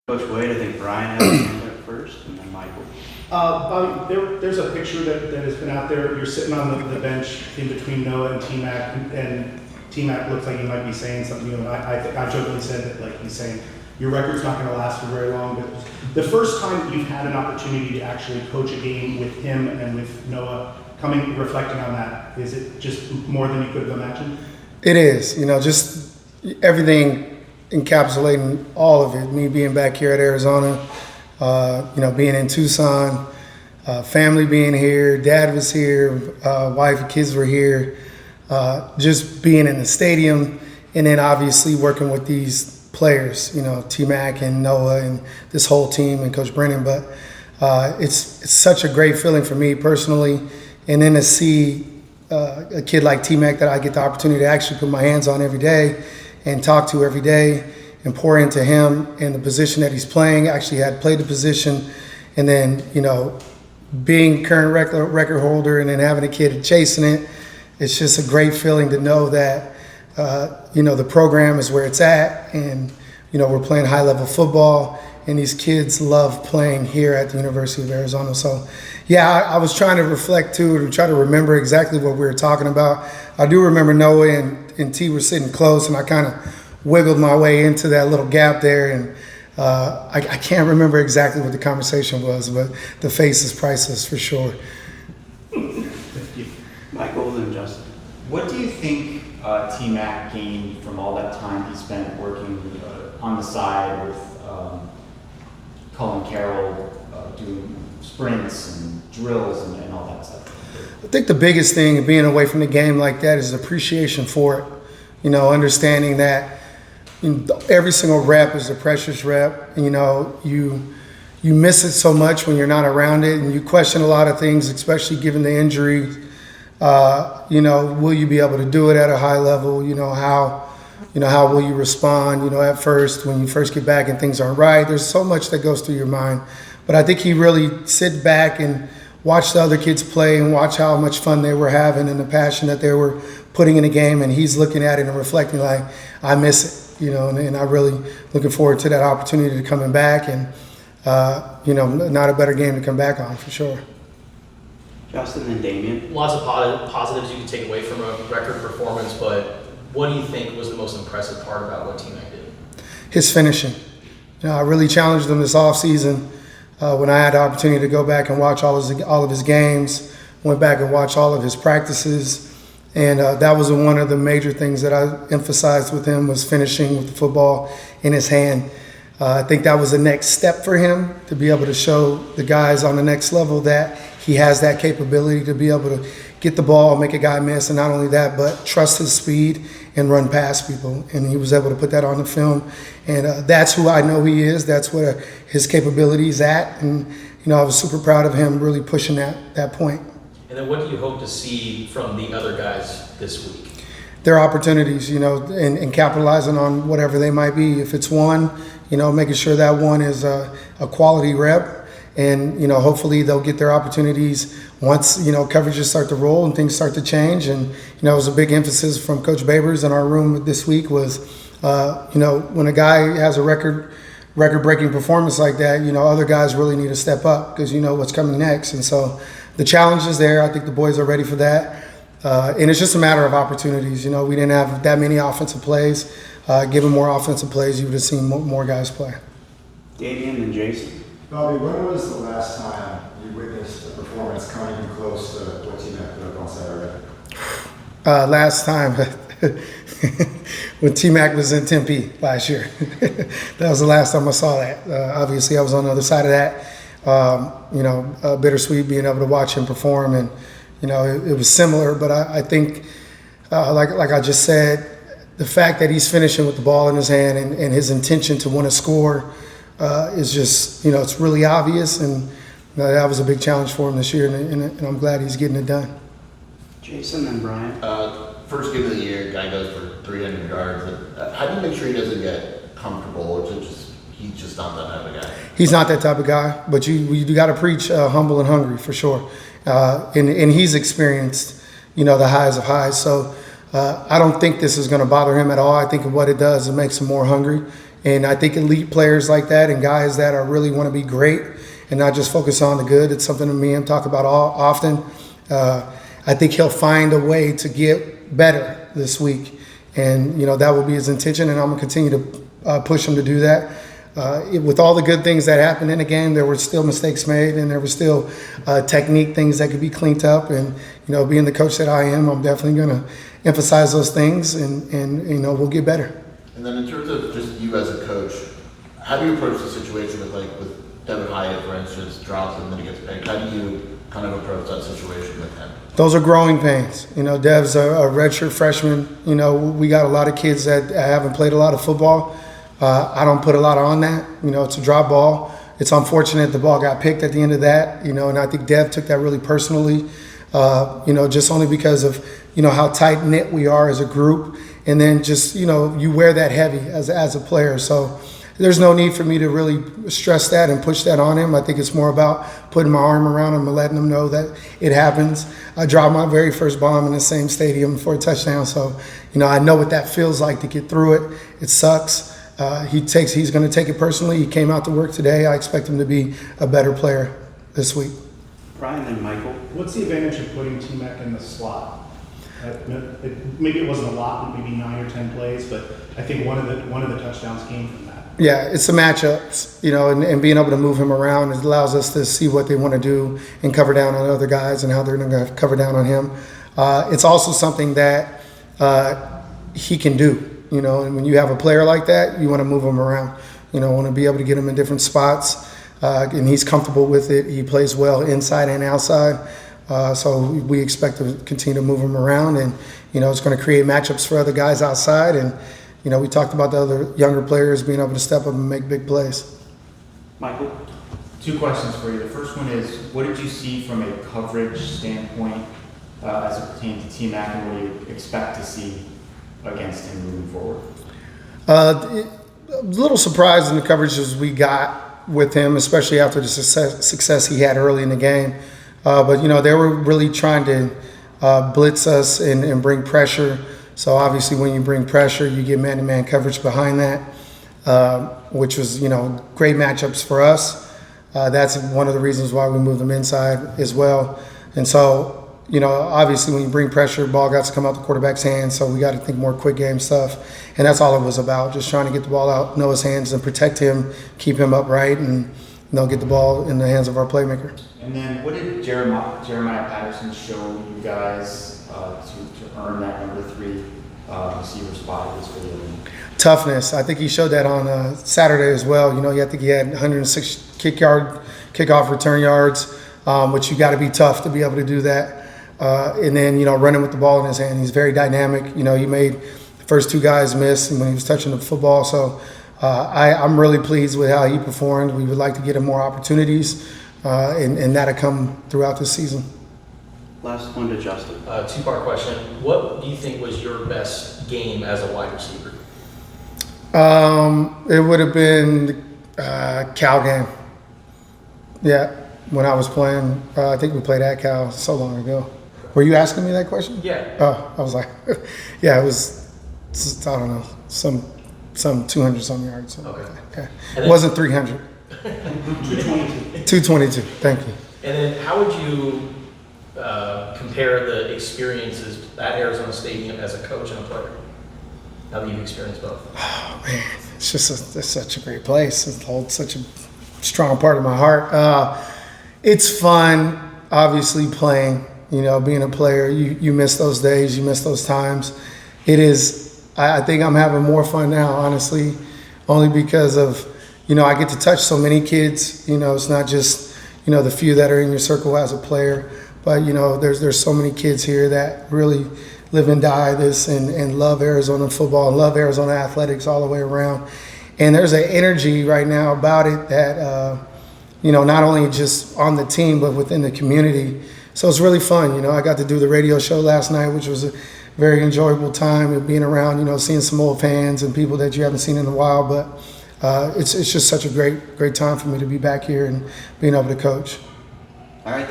Coach Wade, I think Brian had his hand up first, and then Michael. Bobby, there's a picture that has been out there. You're sitting on the bench in between Noah and T-Mac, and T-Mac looks like he might be saying something. And I jokingly said that like he's saying your record's not going to last for very long. But the first time you've had an opportunity to actually coach a game with him and with Noah, reflecting on that, is it just more than you could have imagined? It is, just everything encapsulating all of it. Me being back here at Arizona, being in Tucson, family being here, dad was here, wife and kids were here, just being in the stadium, and then obviously working with these players, T-Mac and Noah and this whole team and Coach Brennan. But it's such a great feeling for me personally, and then to see a kid like T-Mac that I get the opportunity to actually put my hands on every day and talk to every day and pour into him and the position that he's playing. Actually had played the position, and then, being current record holder and then having a kid chasing it, it's just a great feeling to know that, the program is where it's at, and, we're playing high-level football, and these kids love playing here at the University of Arizona. So, yeah, I was trying to reflect, too, and try to remember exactly what we were talking about. I do remember Noah and T were sitting close, and I kind of wiggled my way into that little gap there, and I can't remember exactly what the conversation was, but the face is priceless for sure. Michael and Justin. What do you think T-Mac gained from all that time he spent working on the side with Colin Carroll, doing sprints and drills and all that stuff? I think the biggest thing of being away from the game like that is appreciation for it. Understanding that every single rep is a precious rep. You miss it so much when you're not around it, and you question a lot of things, especially given the injury. Will you be able to do it at a high level? How will you respond? At first, when you first get back and things aren't right, there's so much that goes through your mind. But I think he really sit back and watch the other kids play and watch how much fun they were having and the passion that they were putting in the game. And he's looking at it and reflecting like, I miss it, and I really looking forward to that opportunity to coming back, and, not a better game to come back on for sure. Justin and Damien. Lots of positives you can take away from a record performance, but what do you think was the most impressive part about what T-Mac did? His finishing. I really challenged him this offseason when I had the opportunity to go back and watch all of his games, went back and watched all of his practices, and that was one of the major things that I emphasized with him was finishing with the football in his hand. I think that was the next step for him, to be able to show the guys on the next level that he has that capability to be able to get the ball, make a guy miss, and not only that, but trust his speed and run past people. And he was able to put that on the film. And that's who I know he is. That's where his capability is at. And, I was super proud of him really pushing that point. And then what do you hope to see from the other guys this week? Their opportunities, and capitalizing on whatever they might be. If it's one, making sure that one is a quality rep. And, hopefully they'll get their opportunities once, coverages start to roll and things start to change. And, it was a big emphasis from Coach Babers in our room this week was, when a guy has a record-breaking performance like that, other guys really need to step up because you know what's coming next. And so the challenge is there. I think the boys are ready for that. And it's just a matter of opportunities. We didn't have that many offensive plays. Given more offensive plays, you would have seen more guys play. Damien and Jason. Bobby, when was the last time you witnessed a performance coming even close to what T-Mac put up on Saturday? Last time, when T-Mac was in Tempe last year. That was the last time I saw that. Obviously, I was on the other side of that. Bittersweet being able to watch him perform, and it was similar. But I think, like I just said, the fact that he's finishing with the ball in his hand and his intention to want to score is just, it's really obvious, and that was a big challenge for him this year, and I'm glad he's getting it done. Jason and Brian. First game of the year, guy goes for 300 yards. How do you make sure he doesn't get comfortable, or is it just he's just not that type of guy? He's not that type of guy, but you got to preach humble and hungry for sure, and he's experienced, the highs of highs. So I don't think this is going to bother him at all. I think what it does, it makes him more hungry. And I think elite players like that and guys that are really want to be great and not just focus on the good. It's something that me and him talk about often. I think he'll find a way to get better this week. And, that will be his intention, and I'm going to continue to push him to do that. With all the good things that happened in the game, there were still mistakes made, and there were still technique things that could be cleaned up. And, being the coach that I am, I'm definitely going to emphasize those things, and we'll get better. And then in terms of just you as a coach, how do you approach the situation with Devin Hyatt, for instance, drops and then he gets picked? How do you kind of approach that situation with him? Those are growing pains. Dev's a redshirt freshman. We got a lot of kids that haven't played a lot of football. I don't put a lot on that. It's a drop ball. It's unfortunate the ball got picked at the end of that, and I think Dev took that really personally, just only because of, how tight-knit we are as a group. And then just, you wear that heavy as a player. So there's no need for me to really stress that and push that on him. I think it's more about putting my arm around him and letting him know that it happens. I dropped my very first bomb in the same stadium for a touchdown. So, I know what that feels like to get through it. It sucks. He's going to take it personally. He came out to work today. I expect him to be a better player this week. Brian and Michael. What's the advantage of putting T-Mac in the slot? Maybe it wasn't a lot, maybe 9 or 10 plays, but I think one of the touchdowns came from that. Yeah, it's the matchups, and being able to move him around. It allows us to see what they want to do and cover down on other guys and how they're going to cover down on him. It's also something that he can do. And when you have a player like that, you want to move him around. Want to be able to get him in different spots, and he's comfortable with it. He plays well inside and outside, so we expect to continue to move him around, and it's going to create matchups for other guys outside. And we talked about the other younger players being able to step up and make big plays. Michael. 2 questions for you. The first one is, what did you see from a coverage standpoint as it pertains to T-Mac, and what do you expect to see against him moving forward? A little surprised in the coverages we got with him, especially after the success he had early in the game. But they were really trying to blitz us and bring pressure. So obviously when you bring pressure, you get man-to-man coverage behind that, which was, great matchups for us. That's one of the reasons why we moved them inside as well. And so, obviously when you bring pressure, ball got to come out the quarterback's hands, so we got to think more quick game stuff. And that's all it was about, just trying to get the ball out Noah's hands and protect him, keep him upright, and get the ball in the hands of our playmaker. And then what did Jeremiah Patterson show you guys to earn that number 3 receiver spot this video? Toughness. I think he showed that on Saturday as well. I think he had 106 kickoff return yards, which you got to be tough to be able to do that. And then, running with the ball in his hand. He's very dynamic. He made the first 2 guys miss when he was touching the football. So I'm really pleased with how he performed. We would like to get him more opportunities, and that'll come throughout the season. Last one to Justin. 2-part question. What do you think was your best game as a wide receiver? It would have been the Cal game. Yeah, when I was playing. I think we played at Cal so long ago. Were you asking me that question? Yeah. Oh, I was like, yeah, it was, I don't know, some 200-some yards. So. Okay. It wasn't 300. 222. 222, thank you. And then how would you compare the experiences at Arizona Stadium as a coach and a player? Now that you've experienced both. Oh, man, it's such a great place. It holds such a strong part of my heart. It's fun, obviously, playing. Being a player, you miss those days, you miss those times. It is, I think I'm having more fun now, honestly, only because of, I get to touch so many kids. It's not just, the few that are in your circle as a player, but, there's so many kids here that really live and die this and love Arizona football, love Arizona athletics all the way around. And there's an energy right now about it that, not only just on the team, but within the community. So it's really fun. I got to do the radio show last night, which was a very enjoyable time, and being around, seeing some old fans and people that you haven't seen in a while. But it's just such a great time for me to be back here and being able to coach. All right.